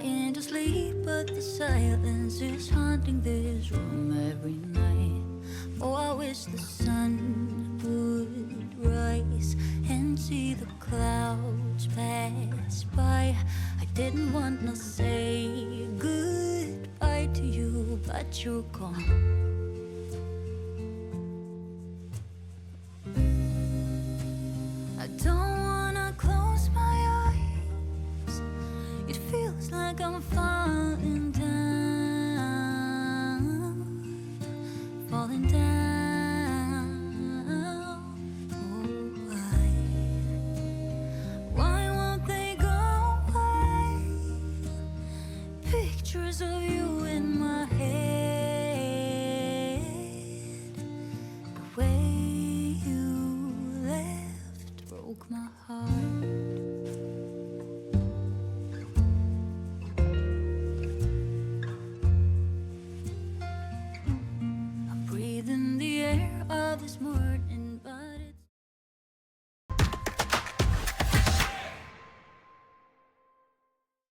trying to sleep, but the silence is haunting this room every night. Oh, I wish the sun would rise and see the clouds pass by. I didn't want to say goodbye to you, but you're gone. I don't wanna close my eyes. It feels like I'm falling down, falling down. Oh, why won't they go away? Pictures of you in my head. The way you left broke my heart. I'm breathing the air of this morning